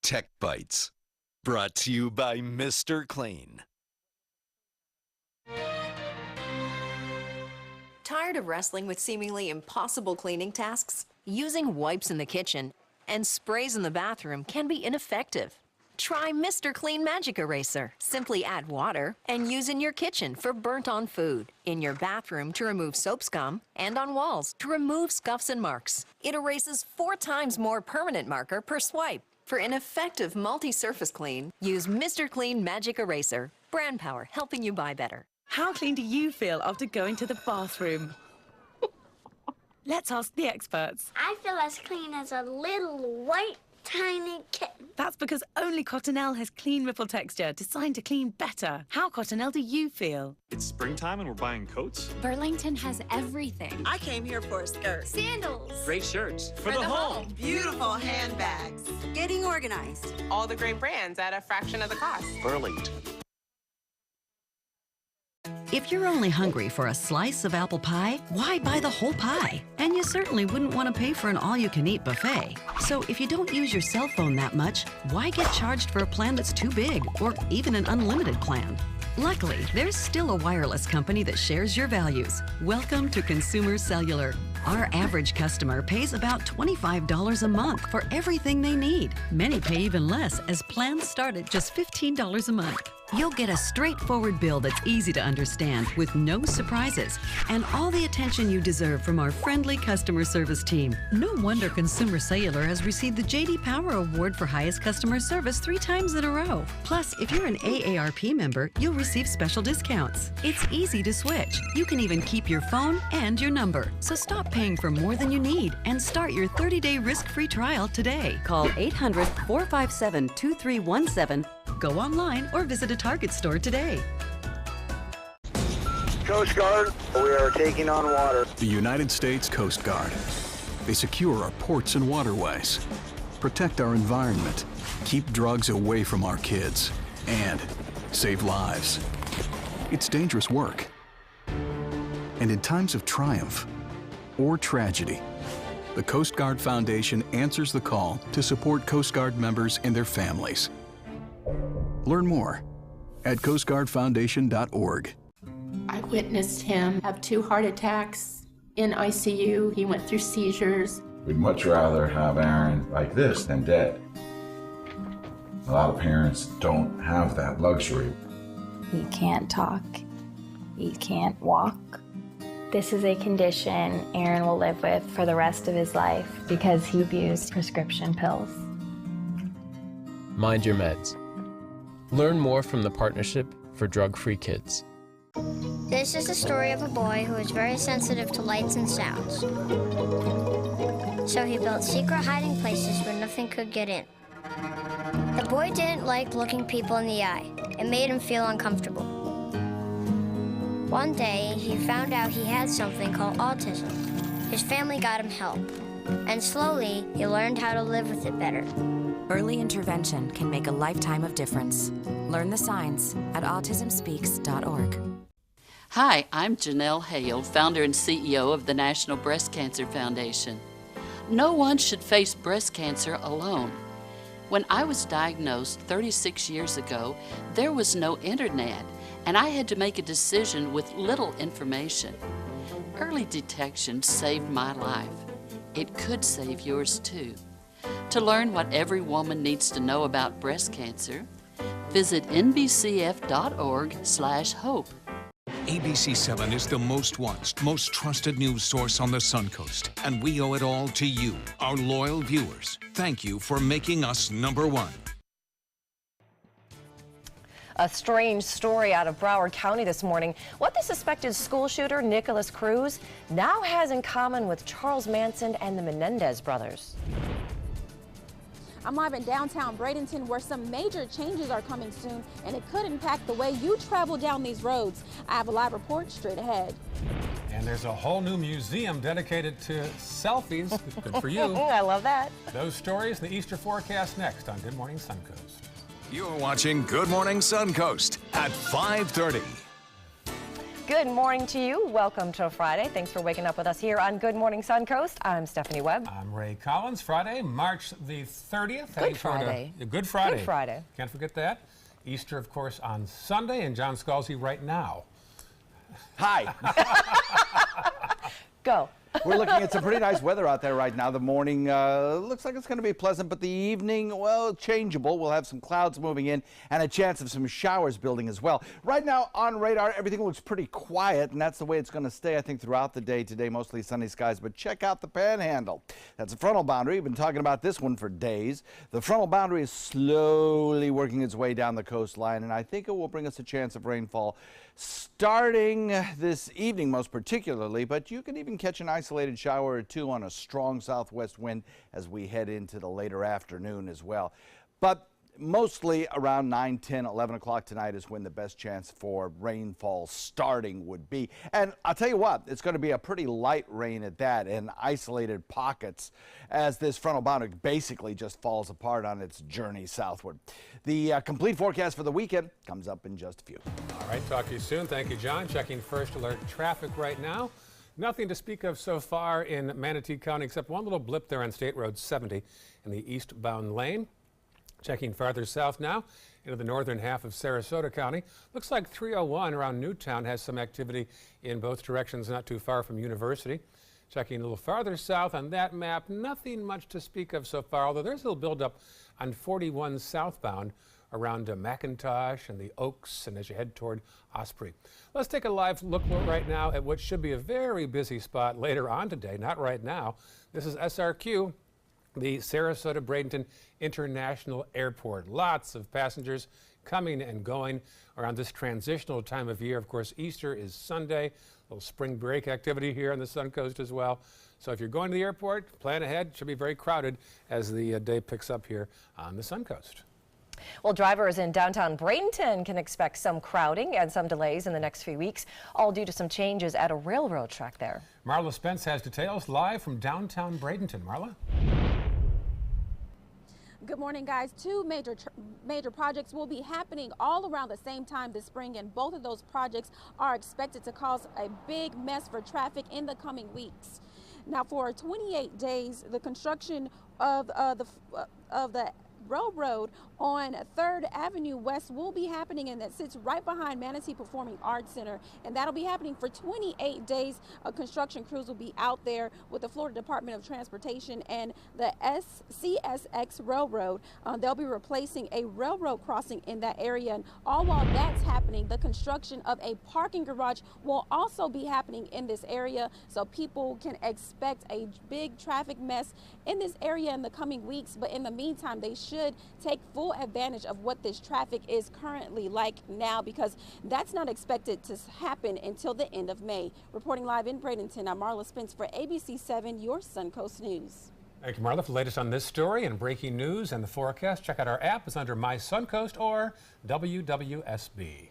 Tech Bites, brought to you by Mr. Clean. Tired of wrestling with seemingly impossible cleaning tasks? Using wipes in the kitchen and sprays in the bathroom can be ineffective. Try Mr. Clean Magic Eraser. Simply add water and use in your kitchen for burnt-on food, in your bathroom to remove soap scum, and on walls to remove scuffs and marks. It erases 4 times more permanent marker per swipe. For an effective multi-surface clean, use Mr. Clean Magic Eraser. Brand power, helping you buy better. How clean do you feel after going to the bathroom? Let's ask the experts. I feel as clean as a little white tiny kitten. That's because only Cottonelle has clean ripple texture, designed to clean better. How, Cottonelle, do you feel? It's springtime and we're buying coats. Burlington has everything. I came here for a skirt. Sandals. Great shirts. For the home. Beautiful handbags. Getting organized. All the great brands at a fraction of the cost. Burlington. If you're only hungry for a slice of apple pie, why buy the whole pie? And you certainly wouldn't want to pay for an all-you-can-eat buffet. So if you don't use your cell phone that much, why get charged for a plan that's too big, or even an unlimited plan? Luckily, there's still a wireless company that shares your values. Welcome to Consumer Cellular. Our average customer pays about $25 a month for everything they need. Many pay even less, as plans start at just $15 a month. You'll get a straightforward bill that's easy to understand, with no surprises, and all the attention you deserve from our friendly customer service team. No wonder Consumer Cellular has received the J.D. Power Award for highest customer service 3 times in a row. Plus, if you're an AARP member, you'll receive special discounts. It's easy to switch. You can even keep your phone and your number. So stop paying for more than you need and start your 30-day risk-free trial today. Call 800-457-2317. Go online or visit a Target store today. Coast Guard, we are taking on water. The United States Coast Guard. They secure our ports and waterways, protect our environment, keep drugs away from our kids, and save lives. It's dangerous work. And in times of triumph or tragedy, the Coast Guard Foundation answers the call to support Coast Guard members and their families. Learn more at coastguardfoundation.org. I witnessed him have 2 heart attacks in ICU. He went through seizures. We'd much rather have Aaron like this than dead. A lot of parents don't have that luxury. He can't talk. He can't walk. This is a condition Aaron will live with for the rest of his life because he abused prescription pills. Mind your meds. Learn more from the Partnership for Drug-Free Kids. This is the story of a boy who is very sensitive to lights and sounds. So he built secret hiding places where nothing could get in. The boy didn't like looking people in the eye. It made him feel uncomfortable. One day, he found out he had something called autism. His family got him help, and slowly, he learned how to live with it better. Early intervention can make a lifetime of difference. Learn the signs at autismspeaks.org. Hi, I'm Janelle Hale, founder and CEO of the National Breast Cancer Foundation. No one should face breast cancer alone. When I was diagnosed 36 years ago, there was no internet, and I had to make a decision with little information. Early detection saved my life. It could save yours too. To learn what every woman needs to know about breast cancer, visit nbcf.org/hope. ABC 7 is the most watched, most trusted news source on the Suncoast, and we owe it all to you, our loyal viewers. Thank you for making us #1. A strange story out of Broward County this morning. What the suspected school shooter, Nicholas Cruz, now has in common with Charles Manson and the Menendez brothers. I'm live in downtown Bradenton, where some major changes are coming soon, and it could impact the way you travel down these roads. I have a live report straight ahead. And there's a whole new museum dedicated to selfies. Good for you. I love that. Those stories and the Easter forecast next on Good Morning Suncoast. You're watching Good Morning Suncoast at 5:30. Good morning to you. Welcome to Friday. Thanks for waking up with us here on Good Morning Suncoast. I'm Stephanie Webb. I'm Ray Collins. Friday, March the 30th. Good Friday. Good Friday. Good Friday. Can't forget that. Easter, of course, on Sunday. And John Scalzi right now. Hi. Go. We're looking at some pretty nice weather out there right now. The morning looks like it's going to be pleasant, but the evening, well, changeable. We'll have some clouds moving in and a chance of some showers building as well. Right now on radar, everything looks pretty quiet, and that's the way it's going to stay, I think, throughout the day today. Mostly sunny skies, but check out the panhandle. That's a frontal boundary. We've been talking about this one for days. The frontal boundary is slowly working its way down the coastline, and I think it will bring us a chance of rainfall starting this evening most particularly, but you can even catch an isolated shower or two on a strong southwest wind as we head into the later afternoon as well. But mostly around 9, 10, 11 o'clock tonight is when the best chance for rainfall starting would be. And I'll tell you what, it's going to be a pretty light rain at that in isolated pockets as this frontal boundary basically just falls apart on its journey southward. The complete forecast for the weekend comes up in just a few. All right, talk to you soon. Thank you, John. Checking first alert traffic right now. Nothing to speak of so far in Manatee County except one little blip there on State Road 70 in the eastbound lane. Checking farther south now into the northern half of Sarasota County. Looks like 301 around Newtown has some activity in both directions, not too far from University. Checking a little farther south on that map, nothing much to speak of so far, although there's a little buildup on 41 southbound around McIntosh and the Oaks and as you head toward Osprey. Let's take a live look right now at what should be a very busy spot later on today, not right now. This is SRQ. The Sarasota Bradenton International Airport. Lots of passengers coming and going around this transitional time of year. Of course, Easter is Sunday, a little spring break activity here on the Suncoast as well. So if you're going to the airport, plan ahead. It should be very crowded as the day picks up here on the Suncoast. Well, drivers in downtown Bradenton can expect some crowding and some delays in the next few weeks, all due to some changes at a railroad track there. Marla Spence has details live from downtown Bradenton. Marla? Good morning, guys. Two major projects will be happening all around the same time this spring, and both of those projects are expected to cause a big mess for traffic in the coming weeks. Now, for 28 days, the construction of the Railroad on 3rd Avenue West will be happening, and that sits right behind Manatee Performing Arts Center, and that'll be happening for 28 days. Construction crews will be out there with the Florida Department of Transportation and the CSX Railroad. They'll be replacing a railroad crossing in that area, and all while that's happening, the construction of a parking garage will also be happening in this area, so people can expect a big traffic mess in this area in the coming weeks. But in the meantime, they should take full advantage of what this traffic is currently like now, because that's not expected to happen until the end of May. Reporting live in Bradenton, I'm Marla Spence for ABC 7, your Suncoast News. Thank you, Marla. For the latest on this story and breaking news and the forecast, check out our app. It's under My Suncoast or WWSB.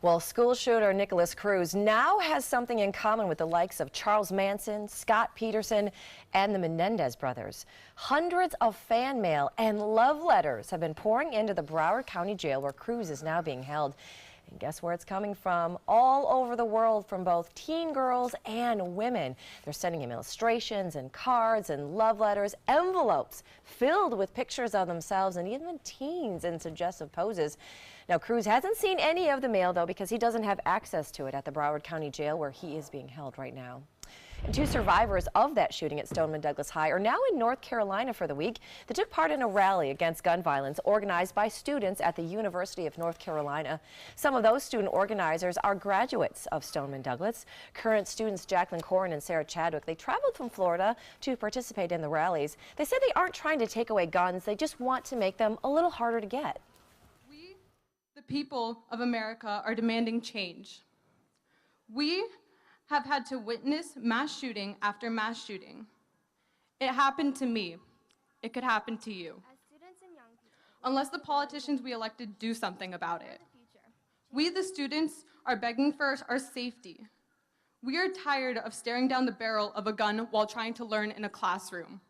Well, school shooter Nicholas Cruz now has something in common with the likes of Charles Manson, Scott Peterson, and the Menendez brothers. Hundreds of fan mail and love letters have been pouring into the Broward County Jail where Cruz is now being held. And guess where it's coming from? All over the world, from both teen girls and women. They're sending him illustrations and cards and love letters, envelopes filled with pictures of themselves and even teens in suggestive poses. Now, Cruz hasn't seen any of the mail, though, because he doesn't have access to it at the Broward County Jail where he is being held right now. And 2 survivors of that shooting at Stoneman Douglas High are now in North Carolina for the week. They took part in a rally against gun violence organized by students at the University of North Carolina. Some of those student organizers are graduates of Stoneman Douglas. Current students Jacqueline Corrin and Sarah Chadwick, they traveled from Florida to participate in the rallies. They said they aren't trying to take away guns, they just want to make them a little harder to get. We, the people of America, are demanding change. We have had to witness mass shooting after mass shooting. It happened to me. It could happen to you. Unless the politicians we elected do something about it. We, the students, are begging for our safety. We are tired of staring down the barrel of a gun while trying to learn in a classroom.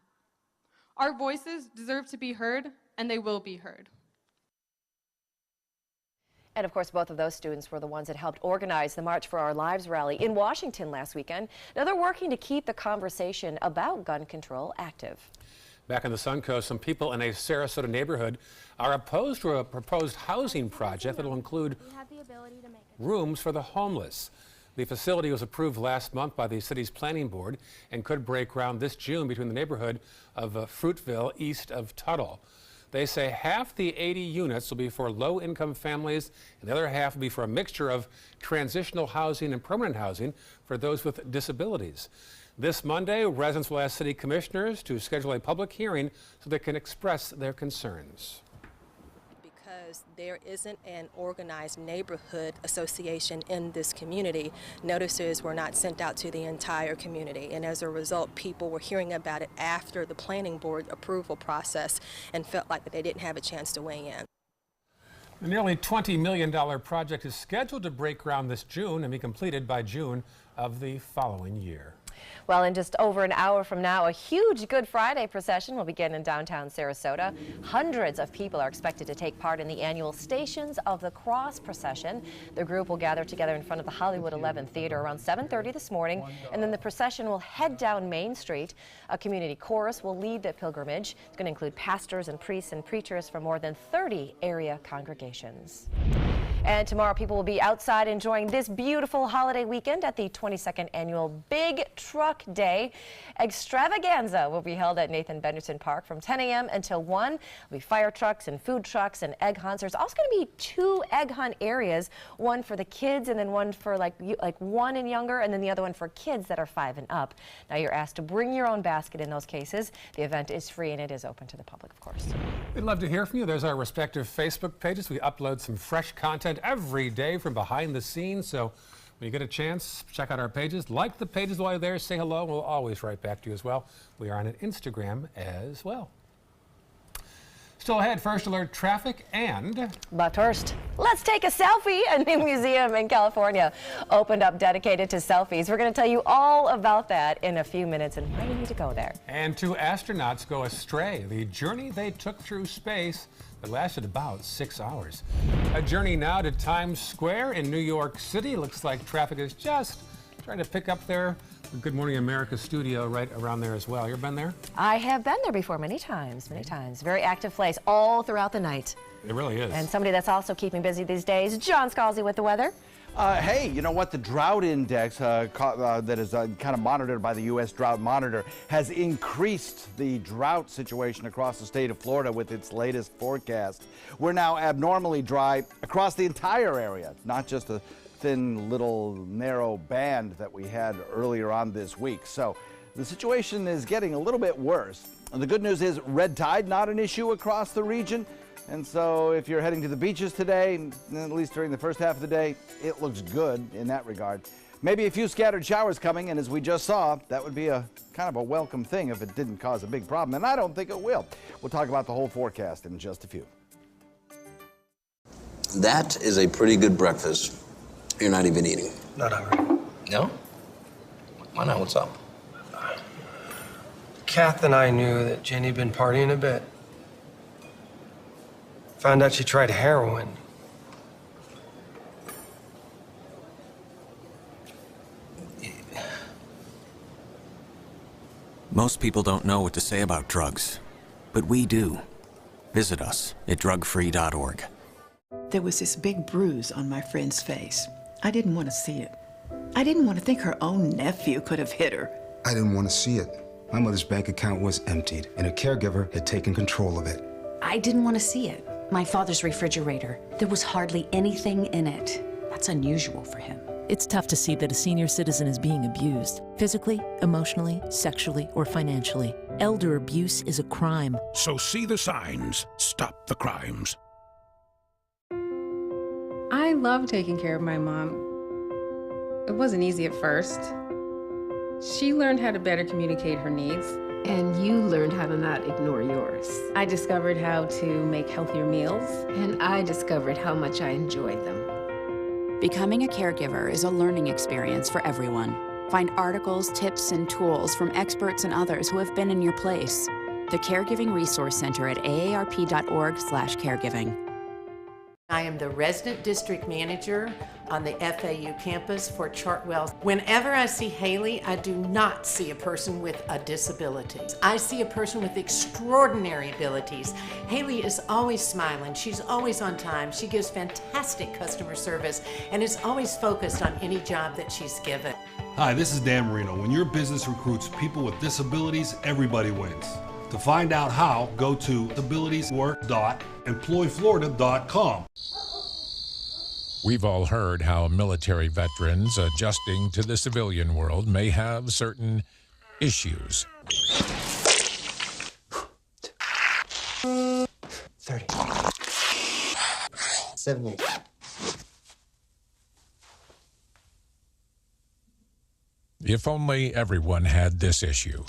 Our voices deserve to be heard, and they will be heard. And of course, both of those students were the ones that helped organize the March for Our Lives rally in Washington last weekend. Now they're working to keep the conversation about gun control active. Back on the Suncoast, some people in a Sarasota neighborhood are opposed to a proposed housing project that will include rooms for the homeless. The facility was approved last month by the city's planning board and could break ground this June between the neighborhood of Fruitville east of Tuttle. They say half the 80 units will be for low-income families, and the other half will be for a mixture of transitional housing and permanent housing for those with disabilities. This Monday, residents will ask city commissioners to schedule a public hearing so they can express their concerns. Because there isn't an organized neighborhood association in this community, notices were not sent out to the entire community, and as a result, people were hearing about it after the planning board approval process and felt like that they didn't have a chance to weigh in. The nearly $20 million project is scheduled to break ground this June and be completed by June of the following year. Well, in just over an hour from now, a huge Good Friday procession will begin in downtown Sarasota. Hundreds of people are expected to take part in the annual Stations of the Cross procession. The group will gather together in front of the Hollywood 11 Theater around 7:30 this morning, and then the procession will head down Main Street. A community chorus will lead the pilgrimage. It's going to include pastors and priests and preachers from more than 30 area congregations. And tomorrow, people will be outside enjoying this beautiful holiday weekend at the 22nd annual Big Truck Day. Extravaganza will be held at Nathan Benderson Park from 10 a.m. until 1. There'll be fire trucks and food trucks and egg hunts. There's also going to be 2 egg hunt areas, one for the kids and then one for like 1 and younger, and then the other one for kids that are 5 and up. Now you're asked to bring your own basket in those cases. The event is free and it is open to the public, of course. We'd love to hear from you. There's our respective Facebook pages. We upload some fresh content every day from behind the scenes, so when you get a chance, check out our pages, like the pages while you're there, say hello, and we'll always write back to you as well. We are on Instagram as well. Still ahead, first alert traffic and... But first, let's take a selfie. A new museum in California opened up dedicated to selfies. We're going to tell you all about that in a few minutes and why you need to go there. And 2 astronauts go astray. The journey they took through space that lasted about 6 hours. A journey now to Times Square in New York City. Looks like traffic is just trying to pick up there. The Good Morning America studio right around there as well. You ever been there? I have been there before many times, many times. Very active place all throughout the night. It really is. And somebody that's also keeping busy these days, John Scalzi with the weather. Hey, you know what? The drought index that is kind of monitored by the U.S. Drought Monitor has increased the drought situation across the state of Florida with its latest forecast. We're now abnormally dry across the entire area, not just a thin little narrow band that we had earlier on this week. So the situation is getting a little bit worse. And the good news is red tide not an issue across the region. And so if you're heading to the beaches today, at least during the first half of the day, it looks good in that regard. Maybe a few scattered showers coming, and as we just saw, that would be a kind of a welcome thing if it didn't cause a big problem, and I don't think it will. We'll talk about the whole forecast in just a few. That is a pretty good breakfast. You're not even eating. Not hungry. No? Why not? What's up? Kath and I knew that Jenny had been partying a bit. Found out she tried heroin. Most people don't know what to say about drugs, but we do. Visit us at drugfree.org. There was this big bruise on my friend's face. I didn't want to see it. I didn't want to think her own nephew could have hit her. I didn't want to see it. My mother's bank account was emptied, and a caregiver had taken control of it. I didn't want to see it. My father's refrigerator. There was hardly anything in it. That's unusual for him. It's tough to see that a senior citizen is being abused, physically, emotionally, sexually, or financially. Elder abuse is a crime. So see the signs. Stop the crimes. I love taking care of my mom. It wasn't easy at first. She learned how to better communicate her needs. And you learned how to not ignore yours. I discovered how to make healthier meals. And I discovered how much I enjoyed them. Becoming a caregiver is a learning experience for everyone. Find articles, tips, and tools from experts and others who have been in your place. The Caregiving Resource Center at aarp.org/caregiving. I am the resident district manager on the FAU campus for Chartwell. Whenever I see Haley, I do not see a person with a disability. I see a person with extraordinary abilities. Haley is always smiling. She's always on time. She gives fantastic customer service and is always focused on any job that she's given. Hi, this is Dan Marino. When your business recruits people with disabilities, everybody wins. To find out how, go to abilitieswork.employflorida.com. We've all heard how military veterans adjusting to the civilian world may have certain issues. 30. 70. If only everyone had this issue.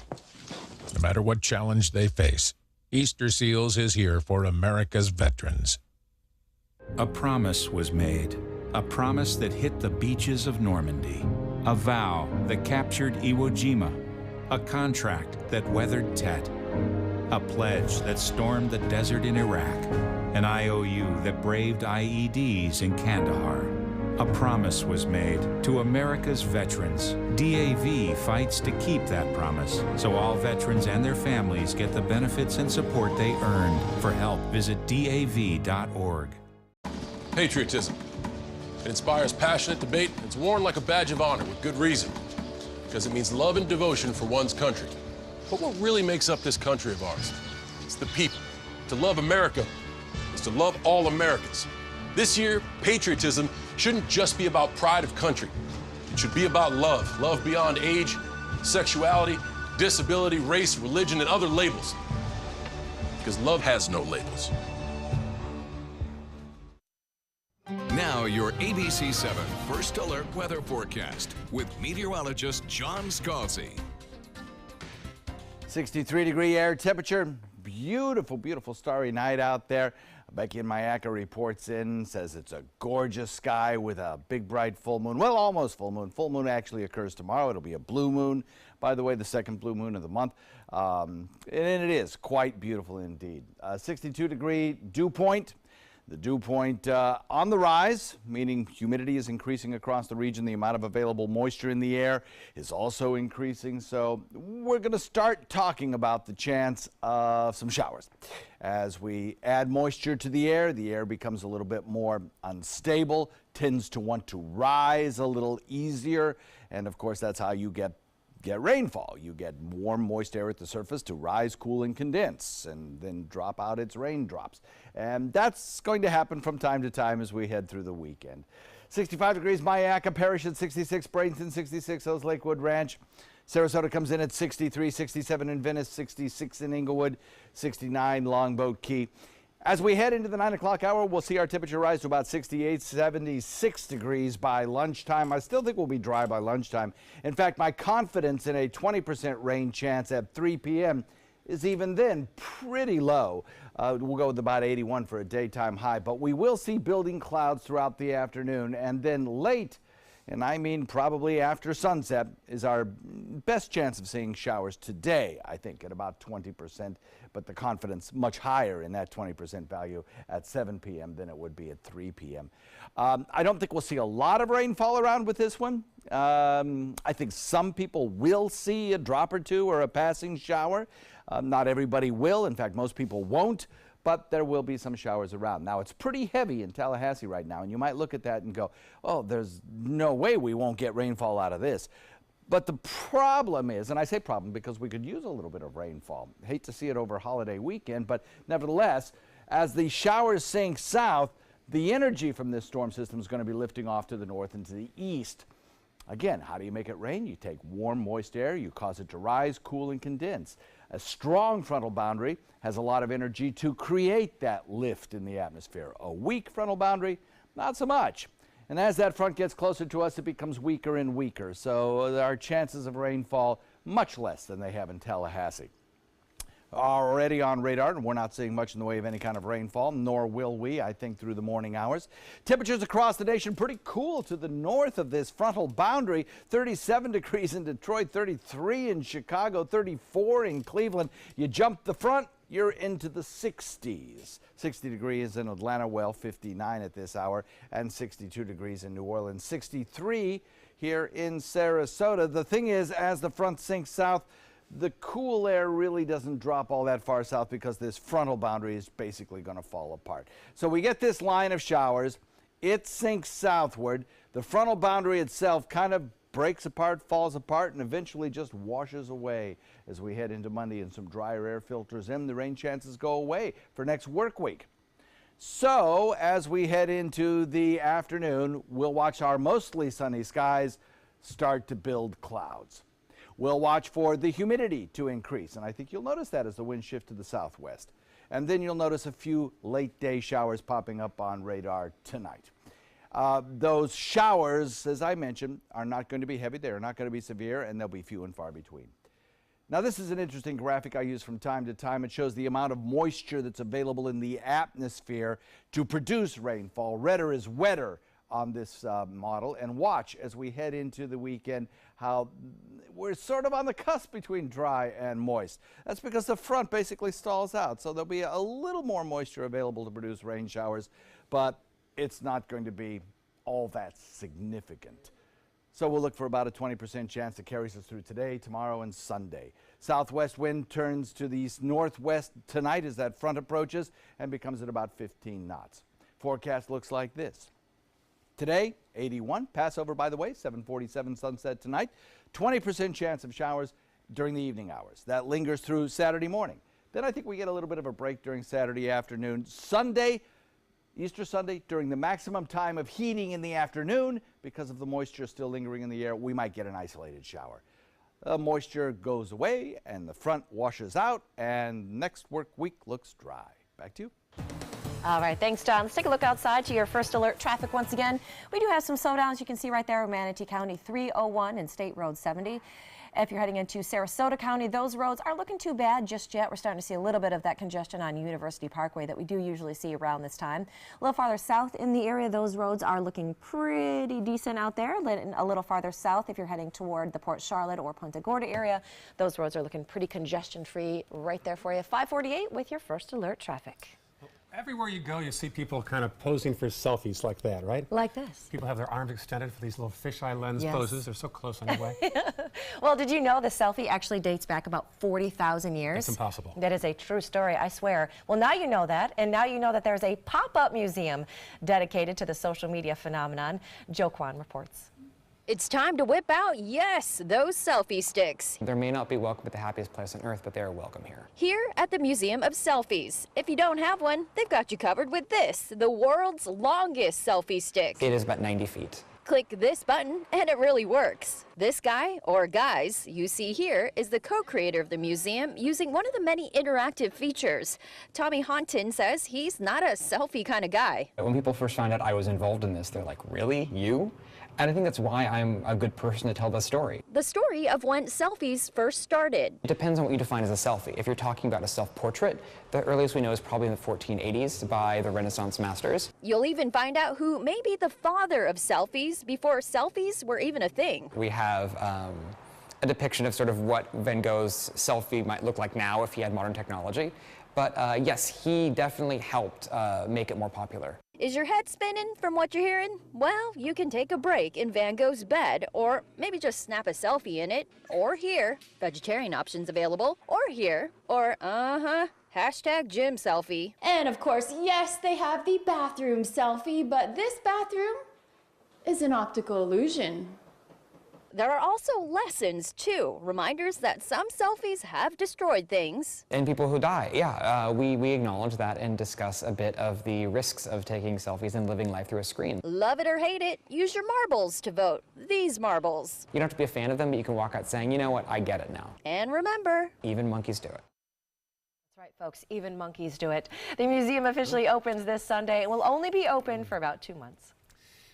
No matter what challenge they face, Easter Seals is here for America's veterans. A promise was made, a promise that hit the beaches of Normandy, a vow that captured Iwo Jima, a contract that weathered Tet, a pledge that stormed the desert in Iraq, an IOU that braved IEDs in Kandahar. A promise was made to America's veterans. DAV fights to keep that promise, so all veterans and their families get the benefits and support they earned. For help, visit DAV.org. Patriotism. It inspires passionate debate. It's worn like a badge of honor with good reason, because it means love and devotion for one's country. But what really makes up this country of ours? It's the people. To love America is to love all Americans. This year, patriotism shouldn't just be about pride of country. It should be about love. Love beyond age, sexuality, disability, race, religion, and other labels. Because love has no labels. Now your ABC 7 First Alert weather forecast with meteorologist John Scalzi. 63-degree air temperature. Beautiful, beautiful starry night out there. Becky in Mayaca reports in, says it's a gorgeous sky with a big bright full moon. Well, almost full moon. Full moon actually occurs tomorrow. It'll be a blue moon, by the way, the second blue moon of the month. And it is quite beautiful indeed. 62-degree dew point. The dew point on the rise, meaning humidity is increasing across the region. The amount of available moisture in the air is also increasing. So we're going to start talking about the chance of some showers. As we add moisture to the air becomes a little bit more unstable, tends to want to rise a little easier. And of course, that's how you get rainfall. You get warm, moist air at the surface to rise, cool, and condense, and then drop out its raindrops. And that's going to happen from time to time as we head through the weekend. 65 degrees, Myakka Parish at 66, Bradenton 66, Hills Lakewood Ranch. Sarasota comes in at 63, 67 in Venice, 66 in Inglewood, 69 Longboat Key. As we head into the 9 o'clock hour, we'll see our temperature rise to about 68, 76 degrees by lunchtime. I still think we'll be dry by lunchtime. In fact, my confidence in a 20% rain chance at 3 p.m. is even then pretty low. We'll go with about 81 for a daytime high, but we will see building clouds throughout the afternoon, and then late, and I mean probably after sunset, is our best chance of seeing showers today, I think, at about 20%, but the confidence much higher in that 20% value at 7 p.m. than it would be at 3 p.m. I don't think we'll see a lot of rainfall around with this one. I think some people will see a drop or two or a passing shower. Not everybody will. In fact, most people won't. But there will be some showers around. Now, it's pretty heavy in Tallahassee right now, and you might look at that and go, oh, there's no way we won't get rainfall out of this. But the problem is, and I say problem because we could use a little bit of rainfall. Hate to see it over holiday weekend, but nevertheless, as the showers sink south, the energy from this storm system is going to be lifting off to the north and to the east. Again, how do you make it rain? You take warm, moist air, you cause it to rise, cool, and condense. A strong frontal boundary has a lot of energy to create that lift in the atmosphere. A weak frontal boundary, not so much. And as that front gets closer to us, it becomes weaker and weaker. So our chances of rainfall much less than they have in Tallahassee. Already on radar, and we're not seeing much in the way of any kind of rainfall, nor will we, I think, through the morning hours. Temperatures across the nation pretty cool to the north of this frontal boundary. 37 degrees in Detroit, 33 in Chicago, 34 in Cleveland. You jump the front, you're into the 60s. 60 degrees in Atlanta, well, 59 at this hour, and 62 degrees in New Orleans, 63 here in Sarasota. The thing is, as the front sinks south, the cool air really doesn't drop all that far south because this frontal boundary is basically going to fall apart. So we get this line of showers. It sinks southward. The frontal boundary itself kind of breaks apart, falls apart, and eventually just washes away as we head into Monday and some drier air filters in. The rain chances go away for next work week. So as we head into the afternoon, we'll watch our mostly sunny skies start to build clouds. We'll watch for the humidity to increase, and I think you'll notice that as the winds shift to the southwest. And then you'll notice a few late day showers popping up on radar tonight. Those showers, as I mentioned, are not going to be heavy. They're not going to be severe, and they'll be few and far between. Now, this is an interesting graphic I use from time to time. It shows the amount of moisture that's available in the atmosphere to produce rainfall. Redder is wetter on this model, and watch as we head into the weekend how we're sort of on the cusp between dry and moist. That's because the front basically stalls out, so there'll be a little more moisture available to produce rain showers, but it's not going to be all that significant. So we'll look for about a 20% chance that carries us through today, tomorrow, and Sunday. Southwest wind turns to the northwest tonight as that front approaches and becomes at about 15 knots. Forecast looks like this. Today, 81. Passover, by the way, 7:47 sunset tonight. 20% chance of showers during the evening hours. That lingers through Saturday morning. Then I think we get a little bit of a break during Saturday afternoon. Sunday, Easter Sunday, during the maximum time of heating in the afternoon, because of the moisture still lingering in the air, we might get an isolated shower. The moisture goes away and the front washes out, and next work week looks dry. Back to you. All right, thanks, John. Let's take a look outside to your first alert traffic once again. We do have some slowdowns you can see right there in Manatee County, 301 and State Road 70. If you're heading into Sarasota County, those roads aren't looking too bad just yet. We're starting to see a little bit of that congestion on University Parkway that we do usually see around this time. A little farther south in the area, those roads are looking pretty decent out there. A little farther south, if you're heading toward the Port Charlotte or Punta Gorda area, those roads are looking pretty congestion-free right there for you. 548 with your first alert traffic. Everywhere you go, you see people kind of posing for selfies like that, right? Like this. People have their arms extended for these little fisheye lens poses. They're so close anyway. Well, did you know the selfie actually dates back about 40,000 years? It's impossible. That is a true story, I swear. Well, now you know that, and now you know that there's a pop-up museum dedicated to the social media phenomenon. Jo Kwan reports. It's time to whip out, yes, those selfie sticks. There may not be welcome at the happiest place on earth, but they are welcome here. Here at the Museum of Selfies. If you don't have one, they've got you covered with this, the world's longest selfie stick. It is about 90 feet. Click this button and it really works. This guy, or guys, you see here is the co-creator of the museum using one of the many interactive features. Tommy Honton says he's not a selfie kind of guy. When people first found out I was involved in this, they're like, really? You? And I think that's why I'm a good person to tell the story. The story of when selfies first started. It depends on what you define as a selfie. If you're talking about a self-portrait, the earliest we know is probably in the 1480s by the Renaissance masters. You'll even find out who may be the father of selfies before selfies were even a thing. We have a depiction of sort of what Van Gogh's selfie might look like now if he had modern technology. But yes, he definitely helped make it more popular. Is your head spinning from what you're hearing? Well, you can take a break in Van Gogh's bed, or maybe just snap a selfie in it, or here, vegetarian options available, or here, or hashtag gym selfie. And of course, yes, they have the bathroom selfie, but this bathroom is an optical illusion. There are also lessons, too. Reminders that some selfies have destroyed things. And people who die, yeah. We acknowledge that and discuss a bit of the risks of taking selfies and living life through a screen. Love it or hate it, use your marbles to vote. These marbles. You don't have to be a fan of them, but you can walk out saying, you know what, I get it now. And remember, even monkeys do it. That's right, folks, even monkeys do it. The museum officially opens this Sunday and will only be open for about 2 months.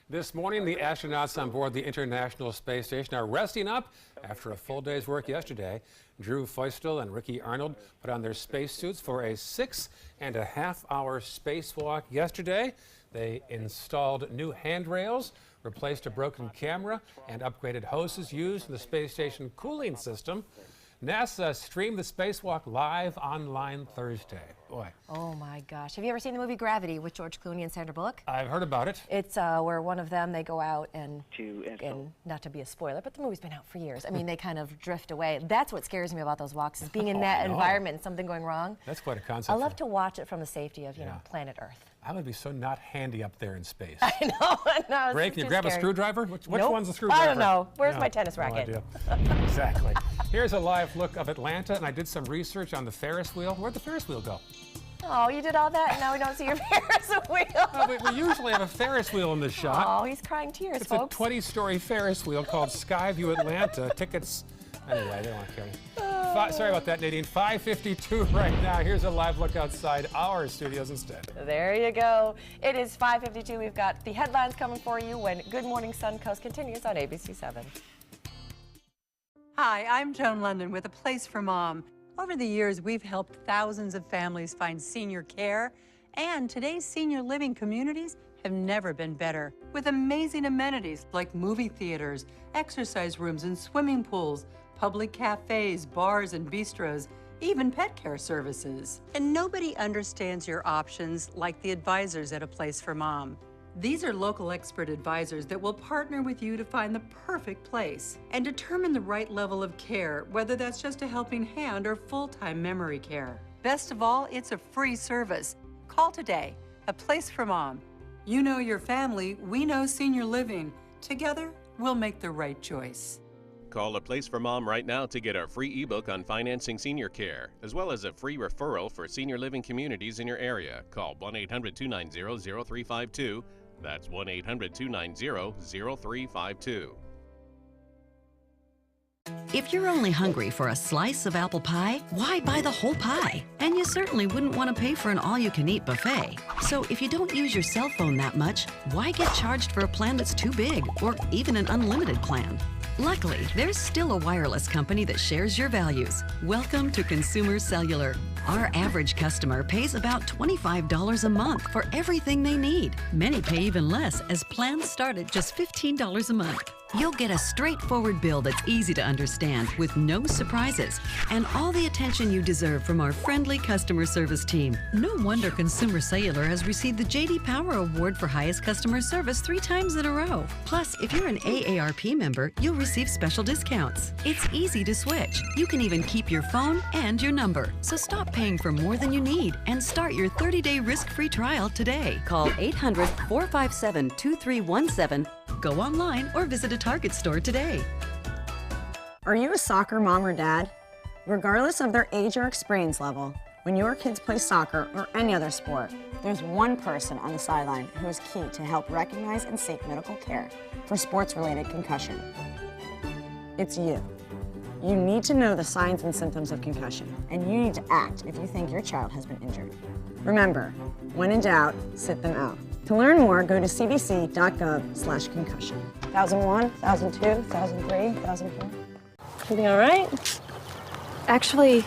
This morning, the astronauts on board the International Space Station are resting up after a full day's work yesterday. Drew Feustel and Ricky Arnold put on their spacesuits for a 6.5-hour spacewalk yesterday. They installed new handrails, replaced a broken camera, and upgraded hoses used in the space station cooling system. NASA streamed the spacewalk live online Thursday. Boy. Oh my gosh. Have you ever seen the movie Gravity with George Clooney and Sandra Bullock? I've heard about it. It's where one of them, they go out and not to be a spoiler, but the movie's been out for years. I mean, they kind of drift away. That's what scares me about those walks, is being in that environment and something going wrong. That's quite a concept. I love to watch it from the safety of, you know, planet Earth. I would be so not handy up there in space. I know. Ray, can you grab a screwdriver? Which one's the screwdriver? I don't know. Where's my tennis racket? No idea. Exactly. Here's a live look of Atlanta, and I did some research on the Ferris wheel. Where'd the Ferris wheel go? Oh, you did all that, and now we don't see your Ferris wheel. No, we usually have a Ferris wheel in the shot. Oh, he's crying tears, folks. It's a 20-story Ferris wheel called Skyview Atlanta. Tickets, anyway, they don't want to carry. Sorry about that, Nadine. 5:52 right now. Here's a live look outside our studios instead. There you go. It is 5:52. We've got the headlines coming for you when Good Morning Suncoast continues on ABC 7. Hi, I'm Joan London with A Place for Mom. Over the years, we've helped thousands of families find senior care, and today's senior living communities have never been better. With amazing amenities like movie theaters, exercise rooms and swimming pools, public cafes, bars and bistros, even pet care services. And nobody understands your options like the advisors at A Place for Mom. These are local expert advisors that will partner with you to find the perfect place and determine the right level of care, whether that's just a helping hand or full-time memory care. Best of all, it's a free service. Call today. A Place for Mom. You know your family, we know senior living. Together, we'll make the right choice. Call A Place for Mom right now to get our free ebook on financing senior care, as well as a free referral for senior living communities in your area. Call 1-800-290-0352. That's 1-800-290-0352. If you're only hungry for a slice of apple pie, why buy the whole pie? And you certainly wouldn't want to pay for an all-you-can-eat buffet. So if you don't use your cell phone that much, why get charged for a plan that's too big, or even an unlimited plan? Luckily, there's still a wireless company that shares your values. Welcome to Consumer Cellular. Our average customer pays about $25 a month for everything they need. Many pay even less, as plans start at just $15 a month. You'll get a straightforward bill that's easy to understand with no surprises and all the attention you deserve from our friendly customer service team. No wonder Consumer Cellular has received the J.D. Power Award for highest customer service 3 times in a row. Plus, if you're an AARP member, you'll receive special discounts. It's easy to switch. You can even keep your phone and your number. So stop paying for more than you need and start your 30-day risk-free trial today. Call 800-457-2317. Go online or visit a Target store today. Are you a soccer mom or dad? Regardless of their age or experience level, when your kids play soccer or any other sport, there's one person on the sideline who is key to help recognize and seek medical care for sports-related concussion. It's you. You need to know the signs and symptoms of concussion, and you need to act if you think your child has been injured. Remember, when in doubt, sit them out. To learn more, go to cdc.gov/concussion. 1001, 1002, 1003, 1004. Everything all right? Actually,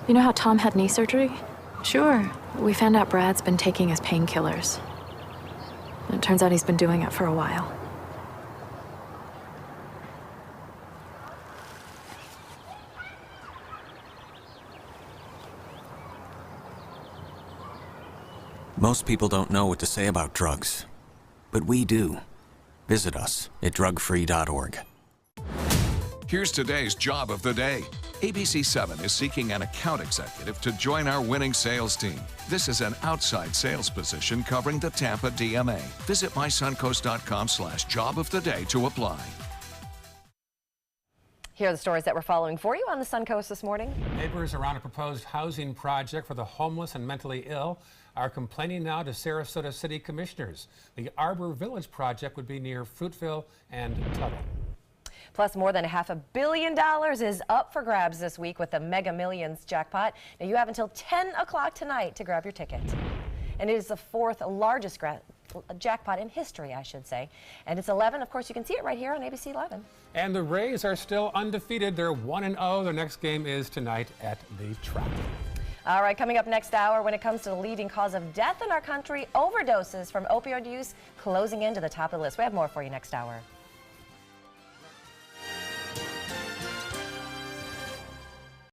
you know how Tom had knee surgery? Sure. We found out Brad's been taking his painkillers. And it turns out he's been doing it for a while. Most people don't know what to say about drugs, but we do. Visit us at drugfree.org. Here's today's job of the day. ABC 7 is seeking an account executive to join our winning sales team. This is an outside sales position covering the Tampa DMA. Visit mysuncoast.com/job-of-the-day to apply. Here are the stories that we're following for you on the Suncoast this morning. Neighbors around a proposed housing project for the homeless and mentally ill are complaining now to Sarasota City Commissioners. The Arbor Village project would be near Fruitville and Tuttle. Plus, more than $500 million is up for grabs this week with the Mega Millions jackpot. Now, you have until 10 o'clock tonight to grab your ticket. And it is the 4th largest jackpot in history, I should say. And it's 11. Of course, you can see it right here on ABC 11. And the Rays are still undefeated. They're 1-0. Their next game is tonight at the Trop. All right, coming up next hour, when it comes to the leading cause of death in our country, overdoses from opioid use closing into the top of the list. We have more for you next hour.